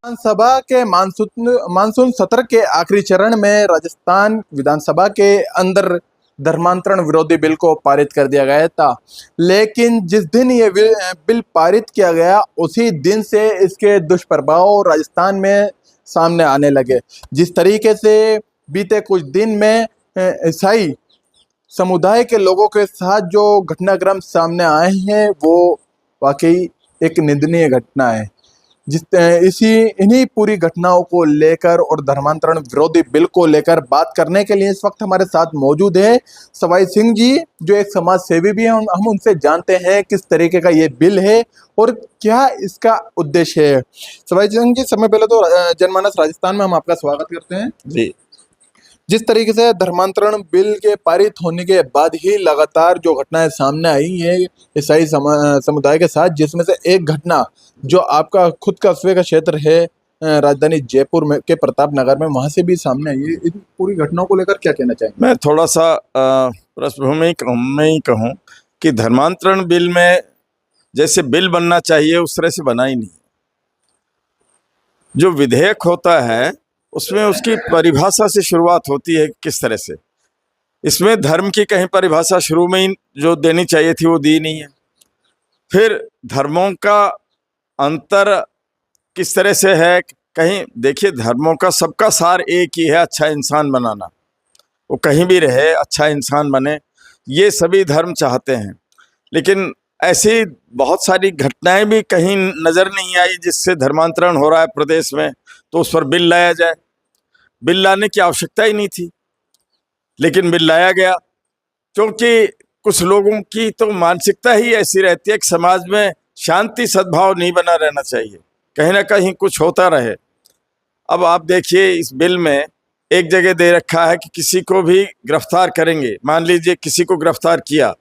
विधानसभा के मानसून सत्र के आखिरी चरण में राजस्थान विधानसभा के अंदर धर्मांतरण विरोधी बिल को पारित कर दिया गया था। लेकिन जिस दिन ये बिल पारित किया गया उसी दिन से इसके दुष्प्रभाव राजस्थान में सामने आने लगे। जिस तरीके से बीते कुछ दिन में ईसाई समुदाय के लोगों के साथ जो घटनाक्रम सामने आए हैं वो वाकई एक निंदनीय घटना है। इन्हीं पूरी घटनाओं को लेकर और धर्मांतरण विरोधी बिल को लेकर बात करने के लिए इस वक्त हमारे साथ मौजूद है सवाई सिंह जी, जो एक समाज सेवी भी हैं। हम उनसे जानते हैं किस तरीके का ये बिल है और क्या इसका उद्देश्य है। सवाई सिंह जी, सबसे पहले तो जनमानस राजस्थान में हम आपका स्वागत करते हैं जी। जिस तरीके से धर्मांतरण बिल के पारित होने के बाद ही लगातार जो घटनाएं सामने आई है ईसाई समुदाय के साथ, जिसमें से एक घटना जो आपका खुद का स्वे का क्षेत्र है राजधानी जयपुर में के प्रताप नगर में, वहां से भी सामने आई है। इन पूरी घटनाओं को लेकर क्या कहना चाहेंगे? मैं थोड़ा सा पृष्ठभूमि में ही कहूँ कि धर्मांतरण बिल में जैसे बिल बनना चाहिए उस तरह से बना ही नहीं। जो विधेयक होता है उसमें उसकी परिभाषा से शुरुआत होती है किस तरह से। इसमें धर्म की कहीं परिभाषा शुरू में ही जो देनी चाहिए थी वो दी नहीं है। फिर धर्मों का अंतर किस तरह से है, कहीं देखिए धर्मों का सबका सार एक ही है, अच्छा इंसान बनाना। वो कहीं भी रहे अच्छा इंसान बने, ये सभी धर्म चाहते हैं। लेकिन ऐसी बहुत सारी घटनाएं भी कहीं नजर नहीं आई जिससे धर्मांतरण हो रहा है प्रदेश में, तो उस पर बिल लाया जाए। बिल लाने की आवश्यकता ही नहीं थी, लेकिन बिल लाया गया क्योंकि कुछ लोगों की तो मानसिकता ही ऐसी रहती है कि समाज में शांति सद्भाव नहीं बना रहना चाहिए, कहीं ना कहीं कुछ होता रहे। अब आप देखिए इस बिल में एक जगह दे रखा है कि किसी को भी गिरफ्तार करेंगे। मान लीजिए किसी को गिरफ्तार किया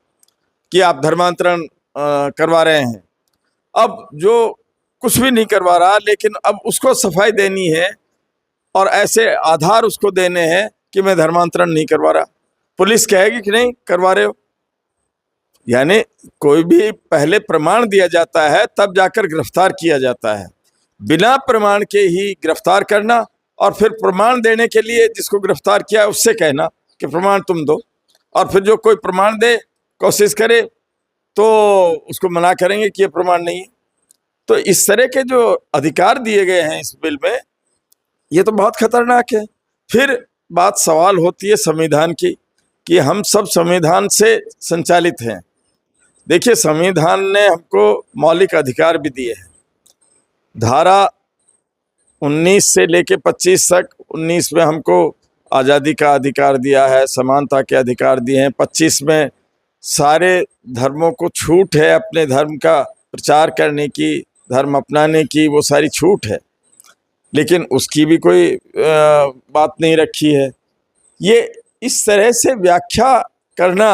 कि आप धर्मांतरण करवा रहे हैं, अब जो कुछ भी नहीं करवा रहा लेकिन अब उसको सफाई देनी है और ऐसे आधार उसको देने हैं कि मैं धर्मांतरण नहीं करवा रहा। पुलिस कहेगी कि नहीं करवा रहे हो, यानी कोई भी पहले प्रमाण दिया जाता है तब जाकर गिरफ्तार किया जाता है। बिना प्रमाण के ही गिरफ्तार करना और फिर प्रमाण देने के लिए जिसको गिरफ्तार किया है उससे कहना कि प्रमाण तुम दो, और फिर जो कोई प्रमाण दे कोशिश करे तो उसको मना करेंगे कि ये प्रमाण नहीं है। तो इस तरह के जो अधिकार दिए गए हैं इस बिल में, ये तो बहुत खतरनाक है। फिर बात सवाल होती है संविधान की कि हम सब संविधान से संचालित हैं। देखिए संविधान ने हमको मौलिक अधिकार भी दिए हैं। धारा 19 से लेके 25 तक, 19 में हमको आज़ादी का अधिकार दिया है, समानता के अधिकार दिए हैं। 25 में सारे धर्मों को छूट है अपने धर्म का प्रचार करने की, धर्म अपनाने की, वो सारी छूट है, लेकिन उसकी भी कोई बात नहीं रखी है। ये इस तरह से व्याख्या करना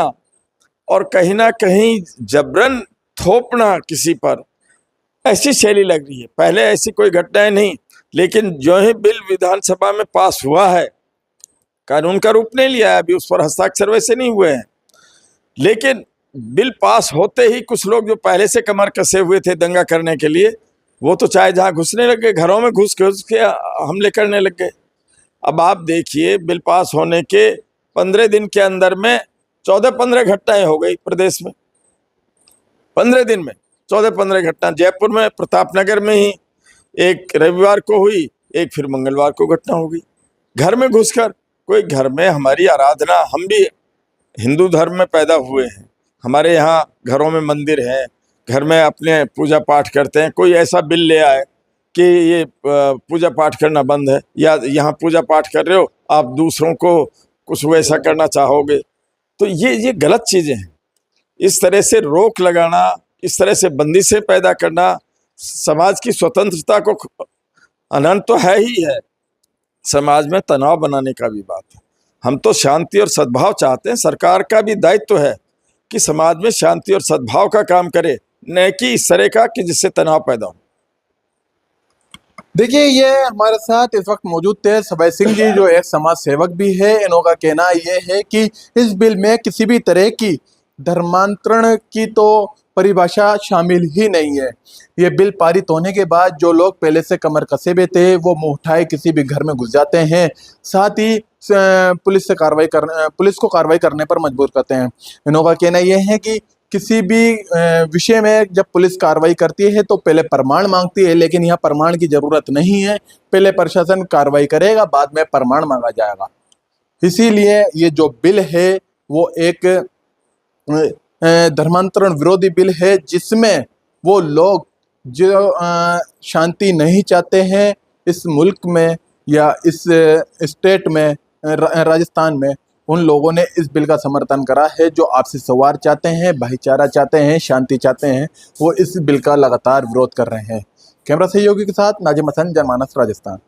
और कहीं ना कहीं जबरन थोपना किसी पर, ऐसी शैली लग रही है। पहले ऐसी कोई घटनाएं नहीं, लेकिन जो ही बिल विधानसभा में पास हुआ है, कानून का रूप नहीं लिया है, अभी उस पर हस्ताक्षर वैसे नहीं हुए हैं, लेकिन बिल पास होते ही कुछ लोग जो पहले से कमर कसे हुए थे दंगा करने के लिए, वो तो चाहे जहाँ घुसने लग गए, घरों में घुस के हमले करने लग गए। अब आप देखिए बिल पास होने के 15 दिन के अंदर में 14-15 घटनाएं हो गई प्रदेश में। 15 दिन में 14-15 घटना। जयपुर में प्रतापनगर में ही एक रविवार को हुई, एक फिर मंगलवार को घटना हो गई। घर में घुसकर कोई, घर में हमारी आराधना, हम भी हिंदू धर्म में पैदा हुए हैं, हमारे यहाँ घरों में मंदिर है, घर में अपने पूजा पाठ करते हैं। कोई ऐसा बिल ले आए कि ये पूजा पाठ करना बंद है, या यहाँ पूजा पाठ कर रहे हो आप दूसरों को कुछ वैसा करना चाहोगे, तो ये गलत चीज़ें हैं। इस तरह से रोक लगाना, इस तरह से बंदिशें पैदा करना, समाज की स्वतंत्रता को अनंत तो है ही है, समाज में तनाव बनाने का भी बात है। हम तो शांति और सद्भाव चाहते हैं। सरकार का भी दायित्व है कि समाज में शांति और सद्भाव का काम करे, न कि इस तरह का कि जिससे तनाव पैदा हो। देखिए, ये हमारे साथ इस वक्त मौजूद थे सवाई सिंह जी, जो एक समाज सेवक भी है। इनका कहना ये है कि इस बिल में किसी भी तरह की धर्मांतरण की तो परिभाषा शामिल ही नहीं है। ये बिल पारित होने के बाद जो लोग पहले से कमर कसे हुए थे वो मुंह उठाए किसी भी घर में घुस जाते हैं, साथ ही पुलिस को कार्रवाई करने पर मजबूर करते हैं। इन्हों का कहना यह है कि किसी भी विषय में जब पुलिस कार्रवाई करती है तो पहले प्रमाण मांगती है, लेकिन यहाँ प्रमाण की जरूरत नहीं है। पहले प्रशासन कार्रवाई करेगा, बाद में प्रमाण मांगा जाएगा। इसीलिए ये जो बिल है वो एक धर्मांतरण विरोधी बिल है, जिसमें वो लोग जो शांति नहीं चाहते हैं इस मुल्क में या इस स्टेट में, राजस्थान में, उन लोगों ने इस बिल का समर्थन करा है। जो आपसी सौहार्द चाहते हैं, भाईचारा चाहते हैं, शांति चाहते हैं, वो इस बिल का लगातार विरोध कर रहे हैं। कैमरा सहयोगी के साथ नाजिम हसन, जनमानस, राजस्थान।